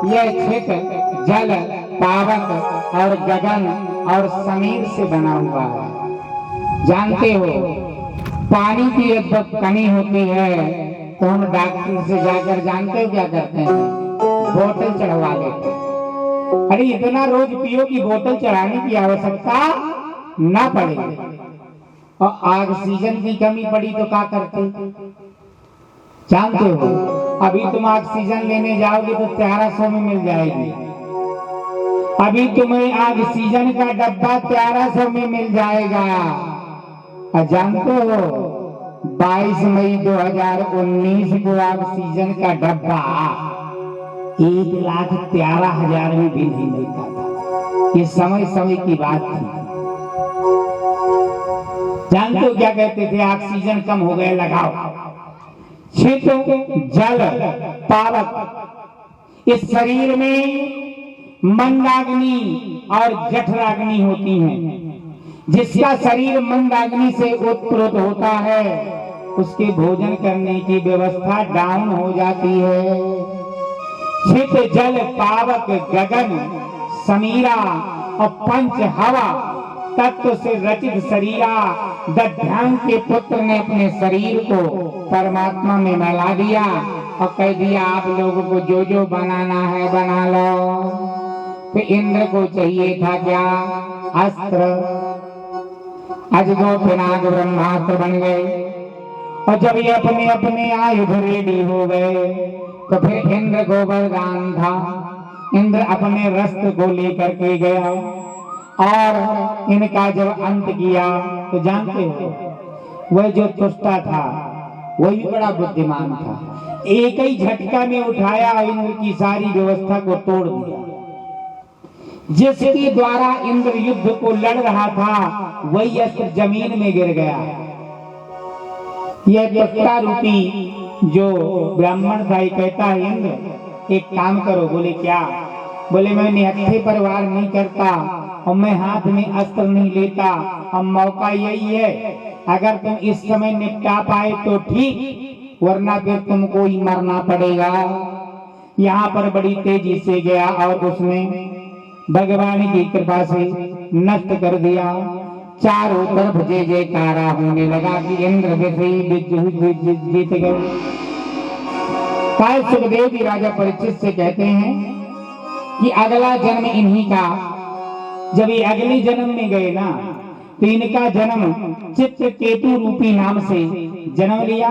यह क्षेत्र जल, पावक और गगन और समीर से बना हुआ है। जानते हो पानी की जब कमी होती है तो हम डॉक्टर से जाकर जानते हो क्या करते हैं, बोतल चढ़वा लेते हैं। अरे इतना रोज पियो कि बोतल चढ़ाने की आवश्यकता ना पड़े। और ऑक्सीजन की कमी पड़ी तो क्या करते जानते हो? अभी तुम ऑक्सीजन लेने जाओगे तो 1300 में मिल जाएगी। अभी तुम्हें ऑक्सीजन का डब्बा 1300 में मिल जाएगा। और जानते हो 22 मई 2019 को ऑक्सीजन का डब्बा 1,13,000 में भी नहीं मिलता था। ये समय समय की बात थी। जानते हो क्या कहते थे? ऑक्सीजन कम हो गया, लगाओ। क्षेत्र जल, पावक। इस शरीर में मंदाग्नि और जठराग्नि होती हैं। जिसका शरीर मंदाग्नि से उत्प्रोत होता है उसके भोजन करने की व्यवस्था डाउन हो जाती है। क्षेत्र जल, पावक, गगन, समीरा और पंच हवा तत्व से रचित शरीरा दध्यांग के पुत्र ने अपने शरीर को परमात्मा में मिला दिया और कह दिया आप लोगों को जो जो बनाना है बना लो। तो इंद्र को चाहिए था क्या? अस्त्र। अजगो पिनाक ब्रह्मास्त्र बन गए। और जब ये अपने अपने आयुध रेडी हो गए तो फिर इंद्र को वरदान था। इंद्र अपने रस्त्र को लेकर के गया और इनका जब अंत किया तो जानते हो वह जो तुष्टा था वही बड़ा बुद्धिमान था। एक ही झटका में उठाया और इंद्र की सारी व्यवस्था को तोड़ दिया। जिसके द्वारा इंद्र युद्ध को लड़ रहा था वही अस्त्र जमीन में गिर गया। यह तुष्टा रूपी जो ब्राह्मण था कहता है इंद्र एक काम करो। बोले क्या? बोले मैं निहत्थे पर वार नहीं करता और मैं हाथ में अस्त्र नहीं लेता। और मौका यही है, अगर तुम इस समय निपटा पाए तो ठीक, वरना फिर तुमको ही मरना पड़ेगा। यहाँ पर बड़ी तेजी से गया और उसने भगवान की कृपा से नष्ट कर दिया। चारों तरफ जय जयकारा होने लगा कि इंद्र विजयी जीत गए। सुखदेव जी राजा परीक्षित से कहते हैं कि अगला जन्म इन्हीं का। जब ये अगले जन्म में गए ना तो इनका जन्म चित्रकेतु रूपी नाम से जन्म लिया।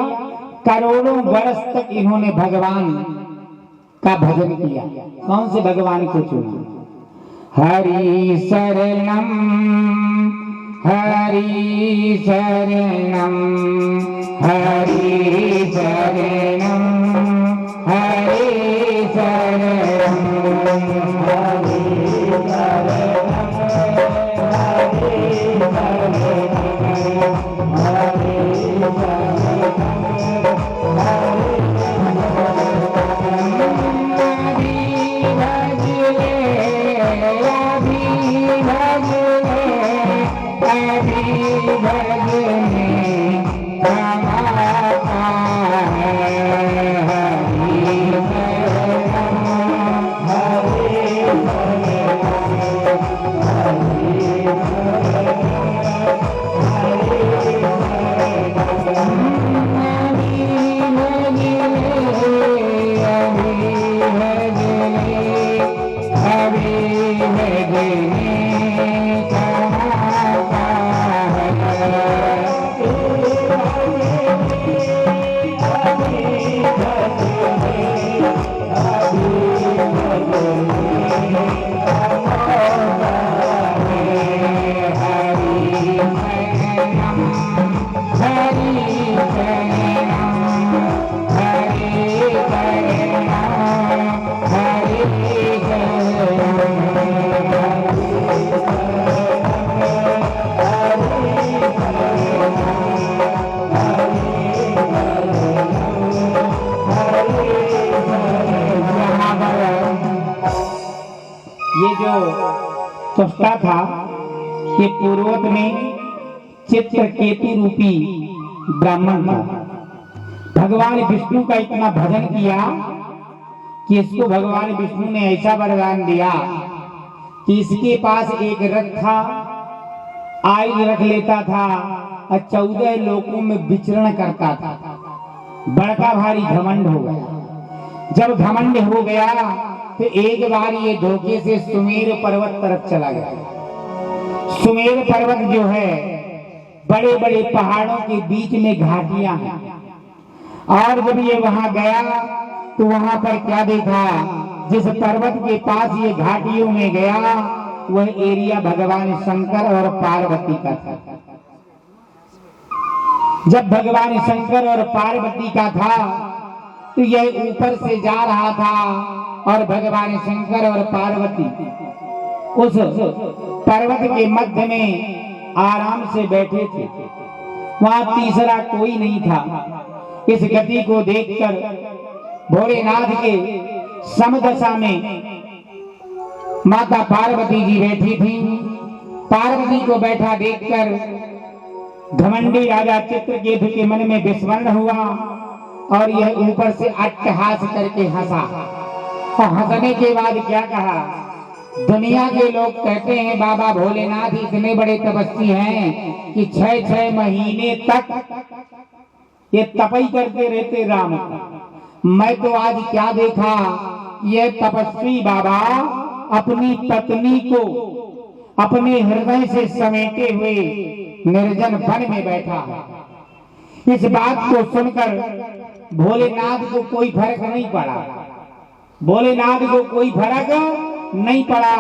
करोड़ों वर्ष तक इन्होंने भगवान का भजन किया। कौन से भगवान को चुना? हरि शरणम हरि शरणम हरि शरणम हरि शरणम हरि तुष्टा था कि पूर्वत में चित्रकेतु रूपी ब्राह्मण था। भगवान विष्णु का इतना भजन किया कि इसको भगवान विष्णु ने ऐसा वरदान दिया कि इसके पास एक रथ था, आयुध रख लेता था और 14 लोकों में विचरण करता था। बड़का भारी घमंड हो गया। जब घमंड हो गया तो एक बार ये धोखे से सुमेर पर्वत तरफ चला गया। सुमेर पर्वत जो है बड़े बड़े पहाड़ों के बीच में घाटियां हैं, और जब ये वहां गया तो वहां पर क्या देखा, जिस पर्वत के पास ये घाटियों में गया वह एरिया भगवान शंकर और पार्वती का था। जब भगवान शंकर और पार्वती का था तो यह ऊपर से जा रहा था और भगवान शंकर और पार्वती उस पर्वत के मध्य में आराम से बैठे थे। वहां तीसरा कोई नहीं था। इस गति को देखकर भोलेनाथ के समदशा में माता पार्वती जी बैठी थी। पार्वती को बैठा देखकर घमंडी राजा चित्रकेतु के मन में विस्मरण हुआ और यह ऊपर से अट्टहास करके हंसा। और हंसने के बाद क्या कहा, दुनिया के लोग कहते हैं बाबा भोलेनाथ इतने बड़े तपस्वी हैं कि 6-6 महीने तक ये तपई करते रहते राम का। मैं तो आज क्या देखा, ये तपस्वी बाबा अपनी पत्नी को अपने हृदय से समेटे हुए निर्जन वन में बैठा है। इस बात को सुनकर भोलेनाथ को कोई फर्क नहीं पड़ा। भोलेनाथ को कोई फर्क नहीं पड़ा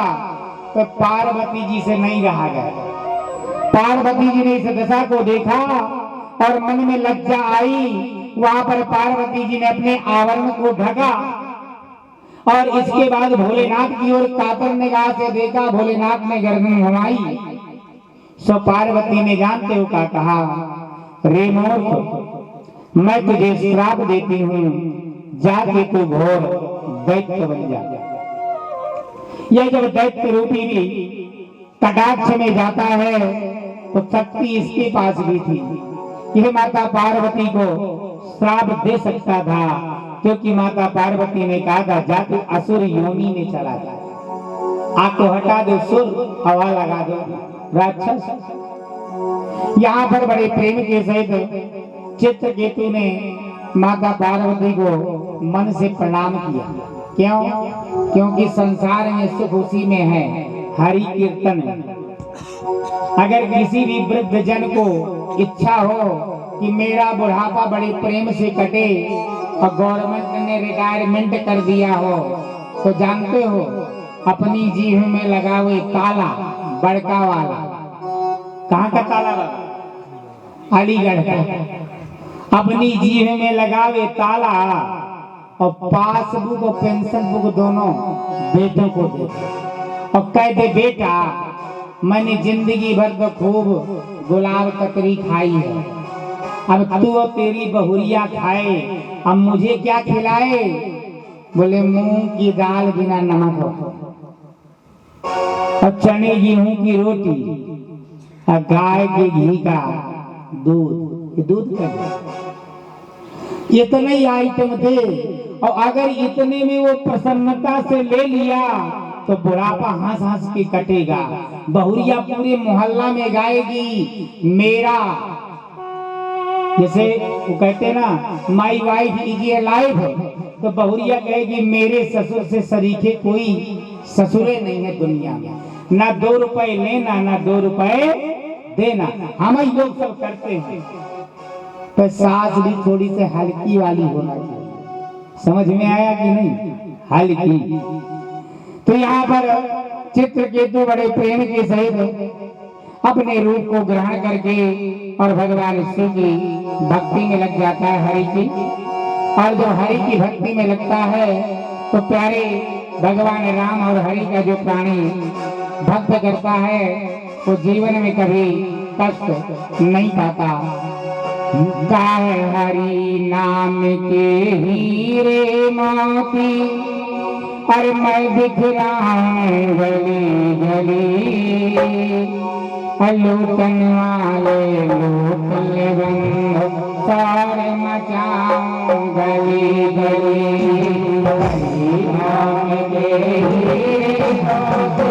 तो पार्वती जी से नहीं रहा गया। पार्वती जी ने इस दशा को देखा और मन में लज्जा आई। वहां पर पार्वती जी ने अपने आवरण को ढका और इसके बाद भोलेनाथ की ओर कातर निगाह से देखा। भोलेनाथ ने गर्दन घुमाई। सो पार्वती ने जानते हो क्या कहा, रे मूर्ख, मैं तुझे श्राप देती हूँ, जाके तू घोर दैत्य बन जा। यह जब दैत्य रूपी भी कटाक्ष में जाता है तो शक्ति इसके पास भी थी। यह माता पार्वती को श्राप दे सकता था, क्योंकि माता पार्वती ने कहा था जा तू असुर योनि में चला जा, आग को हटा दो, सुर हवा लगा दो राक्षस। यहाँ पर बड़े प्रेम के सहित चित्रकेतु ने माता पार्वती को मन से प्रणाम किया। क्यों? क्योंकि संसार में सुख उसी में है, हरि कीर्तन। अगर किसी भी वृद्ध जन को इच्छा हो कि मेरा बुढ़ापा बड़े प्रेम से कटे और गवर्नमेंट ने रिटायरमेंट कर दिया हो, तो जानते हो अपनी जीभ में लगावे ताला, बड़का वाला। कहाँ का ताला लगा? अलीगढ़ का। अपनी जीभ में लगावे ताला और पासबुक और पेंशन बुक दोनों बेटों को दे और कह दे बेटा मैंने जिंदगी भर तो खूब गुलाब कतरी खाई है, अब तू और तेरी बहुरिया खाए, अब मुझे क्या खिलाए? बोले मूंग की दाल बिना नमक हो और चने गेहूं की रोटी और गाय के घी का दूध। दूध का इतने ही आइटम थे और अगर इतने में वो प्रसन्नता से ले लिया तो बुढ़ापा हंस हंस के कटेगा। बहुरिया पूरे मोहल्ला में गाएगी मेरा, जैसे वो कहते ना my wife is a life, तो बहुरिया कहेगी मेरे ससुर से सरीखे कोई ससुरे नहीं है दुनिया में, ना 2 रुपए लेना ना 2 रुपए देना। हम ही लोग सब करते हैं, पर सास भी थोड़ी से हल्की वाली होना चाहिए। समझ में आया कि नहीं? हल्की। तो यहाँ पर चित्रकेतु बड़े प्रेम के सहित अपने रूप को ग्रहण करके और भगवान शिव की भक्ति में लग जाता है, हरि की। और जो हरि की भक्ति में लगता है तो प्यारे भगवान राम और हरि का जो प्राणी भक्त करता है वो जीवन में कभी कष्ट नहीं पाता। गाय हरि नाम के हीरे मोती, और मैं दिख रहा हूँ गली गली, लूटन वाले लूट ले बंद सारे मचाऊं गली गली हरी नाम के हीरे होते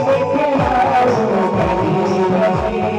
बिखराऊं गली गली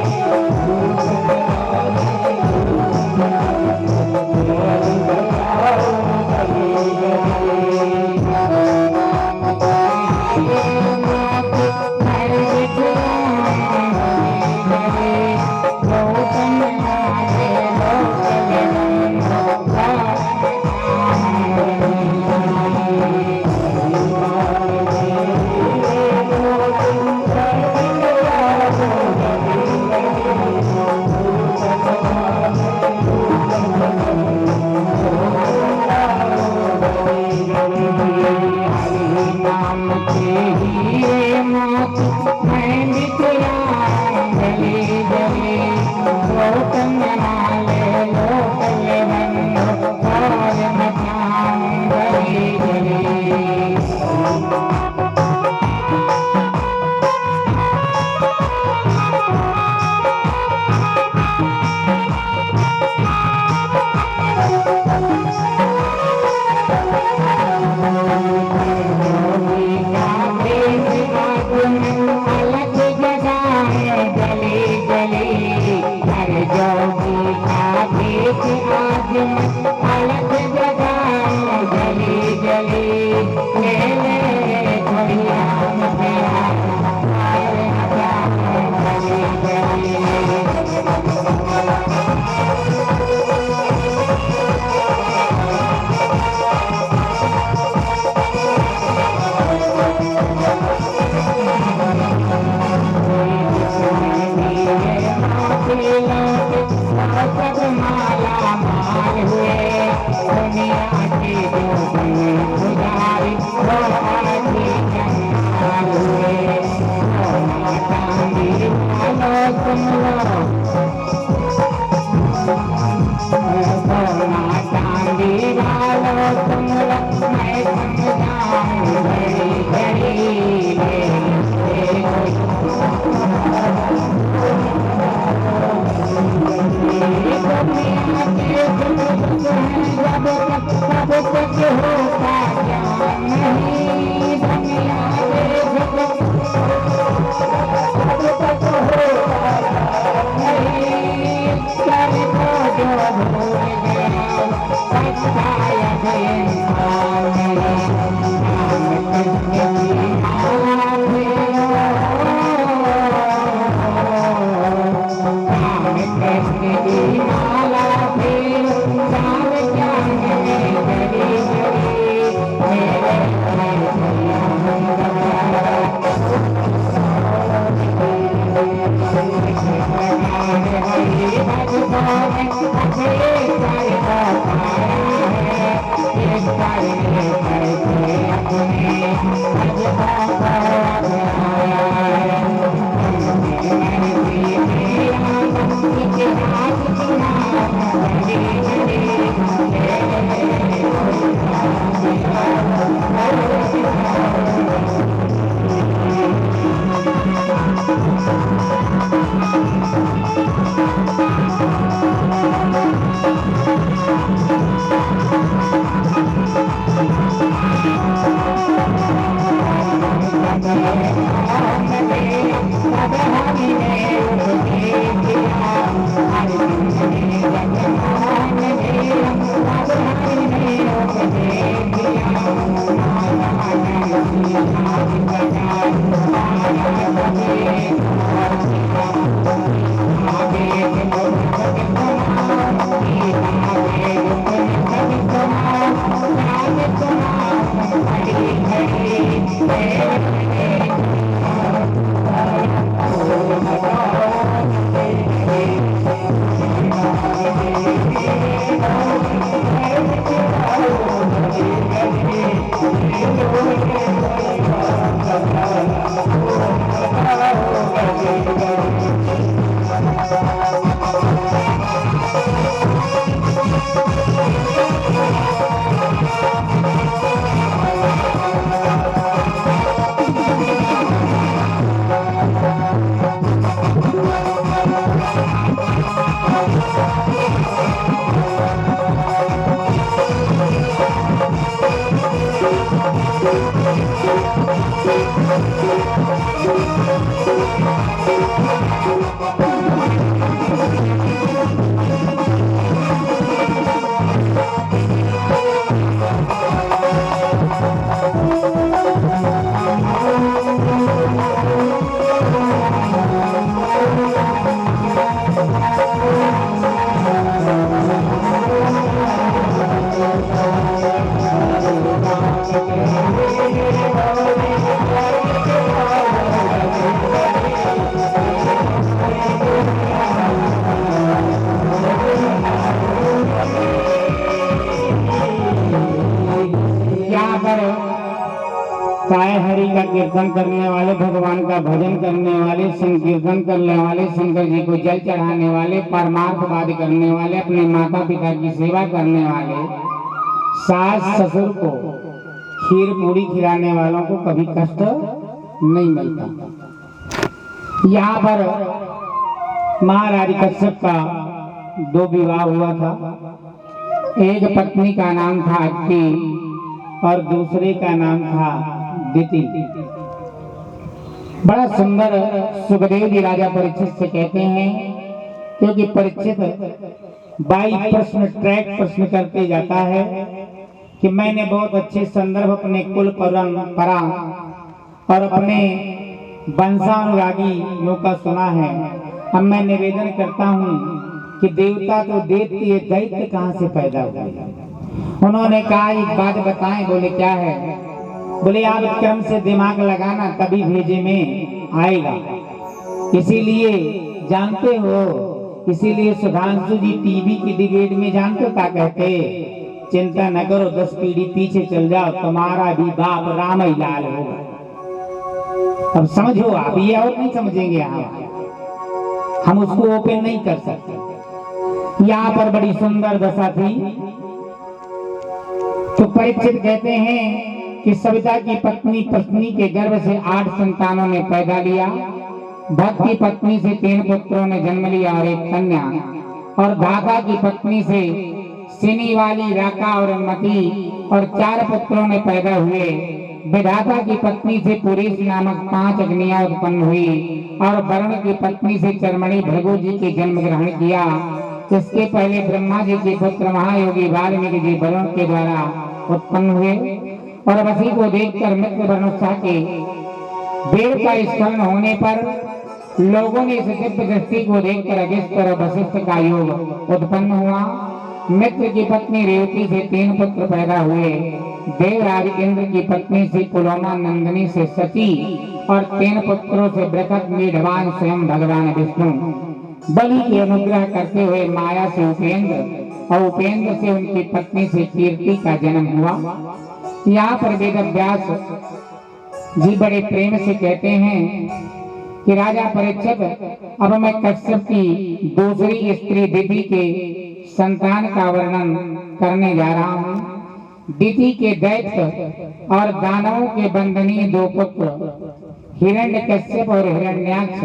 Thank you. काय हरि का कीर्तन करने वाले, भगवान का भजन करने वाले, संकीर्तन करने वाले, शंकर जी को जल चढ़ाने वाले, परमार्थवाद करने वाले, अपने माता पिता की सेवा करने वाले, सास ससुर को खीर पूरी खिलाने वालों को कभी कष्ट नहीं मिलता। यहाँ पर महाराज कश्यप का 2 विवाह हुआ था। एक पत्नी का नाम था अत्ति और दूसरे का नाम था दिति। बड़ा सुंदर सुखदेव जी राजा परीक्षित से कहते हैं, क्योंकि परीक्षित 22 प्रश्न ट्रैक प्रश्न करते जाता है कि मैंने बहुत अच्छे संदर्भ अपने कुल परंपरा और अपने वंशानुरागियों का सुना है। अब मैं निवेदन करता हूँ कि देवता तो दैत्य, दैत्य कहाँ से पैदा हुए। उन्होंने कहा एक बात बताएं। बोले क्या है? बोले आप क्रम से दिमाग लगाना तभी भेजे में आएगा। इसीलिए जानते हो, इसीलिए सुधांशु जी टीवी की डिबेट में जानते क्या कहते? चिंता न करो, 10 पीढ़ी पीछे चल जाओ, तुम्हारा भी बाप राम ही लाल होगा। अब समझो आप, ये और नहीं समझेंगे हम उसको ओपन नहीं कर सकते। यहाँ पर बड़ी सुंदर दशा थी। तो परीक्षित कहते हैं कि सविता की पत्नी के गर्भ से 8 संतानों ने पैदा लिया। भक्त की पत्नी से 3 पुत्रों ने जन्म लिया और एक कन्या, और धाता की पत्नी से सिनी वाली, राका और मती और 4 पुत्रों ने पैदा हुए। विधाता की पत्नी से पुरीश नामक 5 अग्नियां उत्पन्न हुई और वरुण की पत्नी से चरमणि भृगु जी के जन्म ग्रहण किया। इसके पहले ब्रह्मा जी के पुत्र महायोगी वाल्मीकि जी वरुण के द्वारा उत्पन्न हुए। और वसी को देखकर मित्र वरुणा के वेद का स्खलन होने पर लोगों ने इस दिव्य दृष्टि को देखकर अगस्त्य और वशिष्ठ का योग उत्पन्न हुआ। मित्र की पत्नी रेवती से 3 पुत्र पैदा हुए। देवराज इंद्र की पत्नी से पुलोमा नंदिनी से सती और 3 पुत्रों से बृहत मेढवान स्वयं भगवान विष्णु। बलि की अनुग्रह करते हुए माया से उपेंद्र और उपेंद्र से उनकी पत्नी से कीर्ति का जन्म हुआ। यहाँ पर वेद व्यास जी बड़े प्रेम से कहते हैं कि राजा परीक्षित, अब मैं कश्यप की दूसरी स्त्री दिति के संतान का वर्णन करने जा रहा हूँ। दिति के दैत्य और दानवों के बंदनीय 2 पुत्र हिरण्यकश्यप और हिरण्याक्ष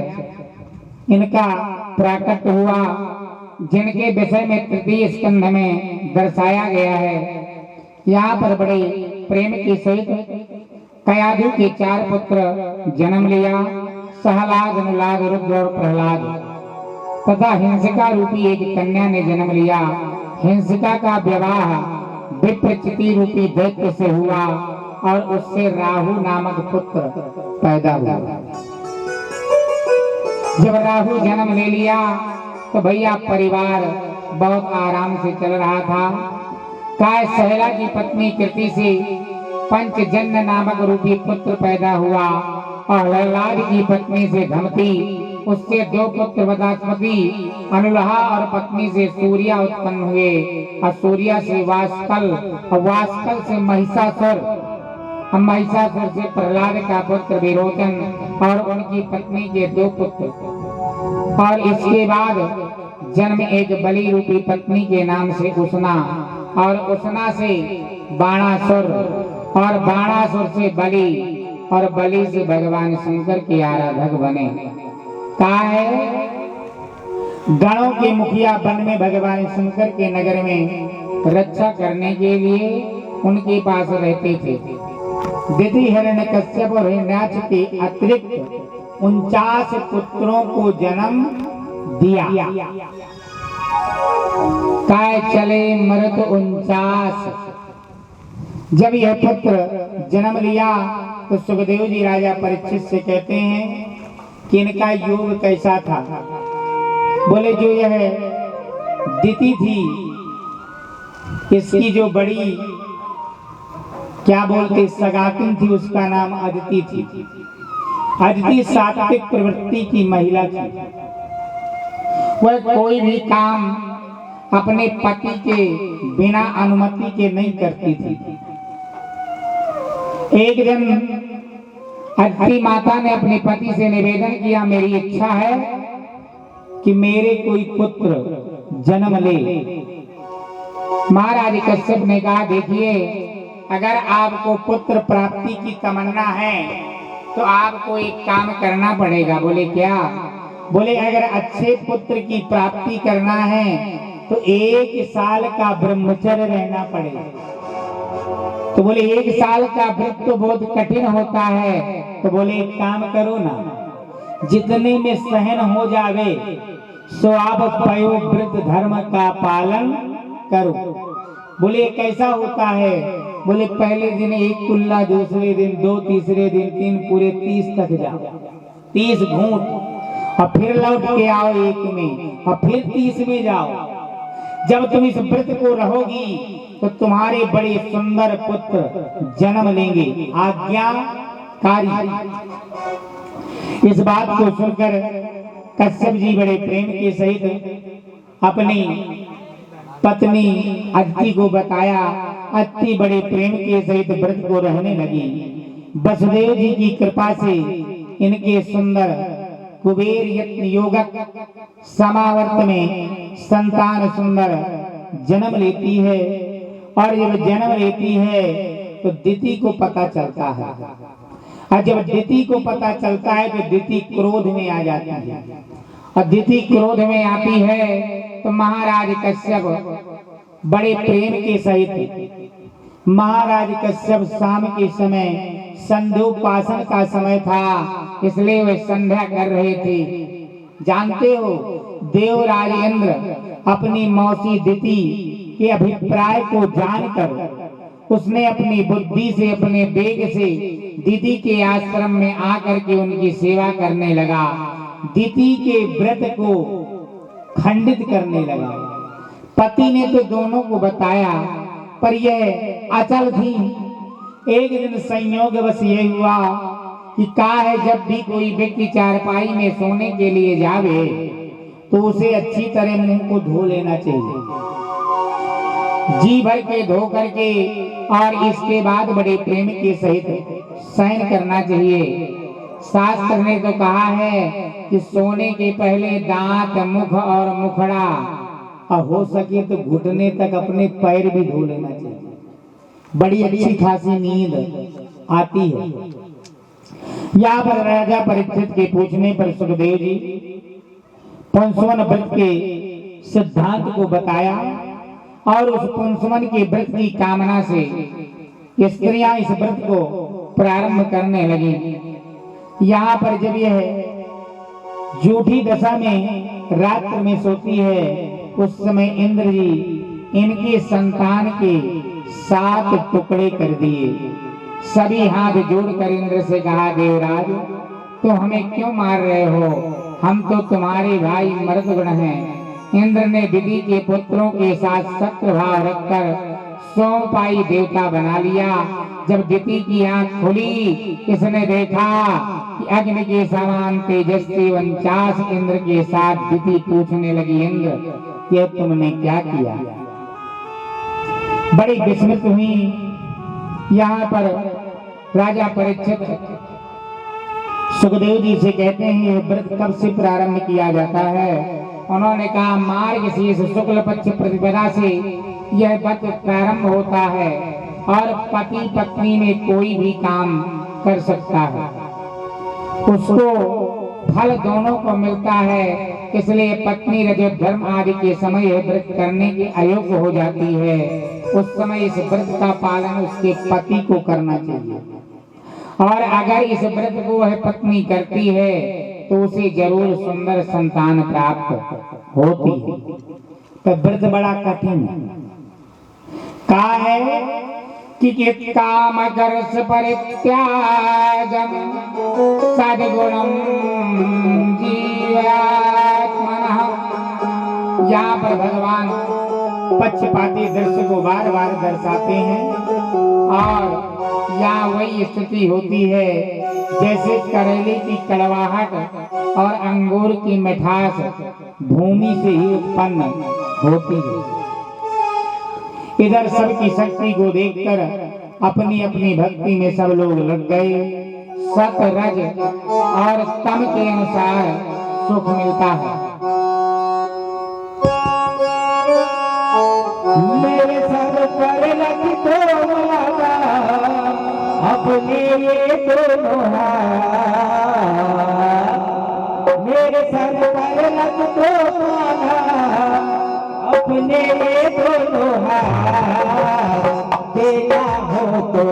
इनका प्राकट हुआ, जिनके विषय में 3 स्कंध में दर्शाया गया है। यहाँ पर बड़े प्रेम के सहित कयाधु के 4 पुत्र जन्म लिया, सहलाद, अनुलाद, रुद्र और प्रहलाद, तथा हिंसिका रूपी एक कन्या ने जन्म लिया। हिंसिका का विवाह विप्रचिति रूपी दैत्य से हुआ और उससे राहु नामक पुत्र पैदा हुआ। जब राहु जन्म ले लिया तो भैया परिवार बहुत आराम से चल रहा था। काय सहला की पत्नी कृति से पंचजन्य नामक रूपी पुत्र पैदा हुआ और प्रहलाद की पत्नी से धमती, उससे 2 पुत्र वदास्पति, अनुलहा और पत्नी से सूर्या उत्पन्न हुए और सूर्या से वास्कल और वास्कल से महिषासुर, महिषासुर से प्रहलाद का पुत्र विरोचन और उनकी पत्नी के 2 पुत्र। और इसके बाद जन्म एक बलि रूपी पत्नी के नाम से उसना, और उसना से बाणासुर, और बाणासुर से बलि, और बलि से भगवान शंकर के आराधक बने। कहा है गणों के मुखिया वन में भगवान शंकर के नगर में रक्षा करने के लिए उनके पास रहते थे। दिति हिरण्यकश्यप और हिरण्याक्ष के अतिरिक्त 49 पुत्रों को जन्म दिया। काय चले मृत 49। जब यह पुत्र जन्म लिया तो सुखदेव जी राजा परीक्षित से कहते हैं कि इनका योग कैसा था। बोले जो यह दिति थी, इसकी जो बड़ी क्या बोलते सगातिन थी, उसका नाम अदिति थी। अदिति सात्विक प्रवृत्ति की महिला थी। वह कोई भी काम अपने पति के बिना अनुमति के नहीं करती थी। एक दिन अदिति माता ने अपने पति से निवेदन किया, मेरी इच्छा है कि मेरे कोई पुत्र जन्म ले। महाराज कश्यप ने कहा, देखिए अगर आपको पुत्र प्राप्ति की तमन्ना है तो आपको एक काम करना पड़ेगा। बोले क्या? बोले अगर अच्छे पुत्र की प्राप्ति करना है तो 1 साल का ब्रह्मचर्य रहना पड़ेगा। तो बोले 1 साल का व्रत तो बहुत कठिन होता है। तो बोले एक काम करो ना, जितने में सहन हो जावे सो आप पयो व्रत धर्म का पालन करो। बोले कैसा होता है? बोले पहले दिन 1 कुल्ला, दूसरे दिन 2, तीसरे दिन 3, पूरे 30 तक जाओ, 30 घूंट, और फिर लौट के आओ 1 में, और फिर 30 में जाओ। जब तुम इस व्रत को रहोगी तो तुम्हारे बड़े सुंदर पुत्र जन्म लेंगे। आज्ञाकारी। इस बात को सुनकर कश्यप जी बड़े प्रेम के सहित अपनी पत्नी अदिति को बताया। अदिति बड़े प्रेम के सहित व्रत को रहने लगी। वसुदेव जी की कृपा से इनके सुंदर कुबेर यत्न योगक समावर्त में संतान सुंदर जन्म लेती है। और जब जन्म लेती है तो दिति को पता चलता है। और जब दिति को पता चलता है तो दिति क्रोध में आ जाती है। और दिति क्रोध में आती है तो महाराज कश्यप बड़े प्रेम के सहित, महाराज कश्यप शाम के समय संध्योपासन का समय था, इसलिए वे संध्या कर रहे थे। जानते हो देवराज इंद्र अपनी मौसी दिति के अभिप्राय को जानकर उसने अपनी बुद्धि से, अपने वेग से दिति के आश्रम में आकर के उनकी सेवा करने लगा। दिति के व्रत को खंडित करने लगा। पति ने तो दोनों को बताया, पर यह अचल थी। एक दिन संयोगवश ये हुआ कि का है जब भी कोई व्यक्ति चारपाई में सोने के लिए जावे तो उसे अच्छी तरह मुंह को धो लेना चाहिए, जी भर के धो करके, और इसके बाद बड़े प्रेम के सहित शयन करना चाहिए। शास्त्र ने तो कहा है कि सोने के पहले दांत, मुख और मुखड़ा, और हो सके तो घुटने तक अपने पैर भी धो लेना चाहिए। बड़ी अच्छी खासी नींद आती है। यहाँ पर राजा परीक्षित के पूछने पर सुखदेव जी 55 व्रत के सिद्धांत को बताया, और उस 55 के व्रत की कामना से स्त्रियां इस व्रत को प्रारंभ करने लगी। यहाँ पर जब यह झूठी दशा में रात्र में सोती है उस समय इंद्र जी इनके संतान के 7 टुकड़े कर दिए। सभी हाथ जोड़कर इंद्र से कहा, देवराज तो हमें क्यों मार रहे हो? हम तो तुम्हारे भाई मर्दगण हैं। इंद्र ने दिति के पुत्रों के साथ शत्रु भाव रखकर 100 पाई देवता बना लिया। जब दिति की आंख खुली, इसने देखा कि अग्नि के समान तेजस्वी 49 इंद्र के साथ दिति पूछने लगी, इंद्र ये तुमने क्या किया? बड़ी विस्मित हुई। यहाँ पर राजा परीक्षित सुखदेव जी से कहते हैं, यह व्रत कब से प्रारंभ किया जाता है? उन्होंने कहा, मार्गशीर्ष शुक्ल पक्ष प्रतिपदा से यह व्रत प्रारंभ होता है, और पति पत्नी में कोई भी काम कर सकता है, उसको फल दोनों को मिलता है। इसलिए पत्नी रजत धर्म आदि के समय यह व्रत करने के अयोग्य हो जाती है। उस समय इस व्रत का पालन उसके पति को करना चाहिए, और अगर इस व्रत को वह पत्नी करती है तो उसे जरूर सुंदर संतान प्राप्त होती है। तो व्रत बड़ा कठिन का है कि काम करस परित्यागम सद्गुणम जीवात्मनः। यहाँ पर भगवान पक्षपाती दृश्य को बार बार दर्शाते हैं और यहाँ वही स्थिति होती है जैसे करेले की कड़वाहट और अंगूर की मिठास भूमि से ही उत्पन्न होती है। इधर सबकी शक्ति को देखकर अपनी अपनी भक्ति में सब लोग लग गए। सत रज और तम के अनुसार सुख मिलता है। मेरे सर पर लग दोनों लगा अपने ये दोनों हाथ। मेरे सर पर लग दोनों अपने ये दोनों हाथ। देना हो तो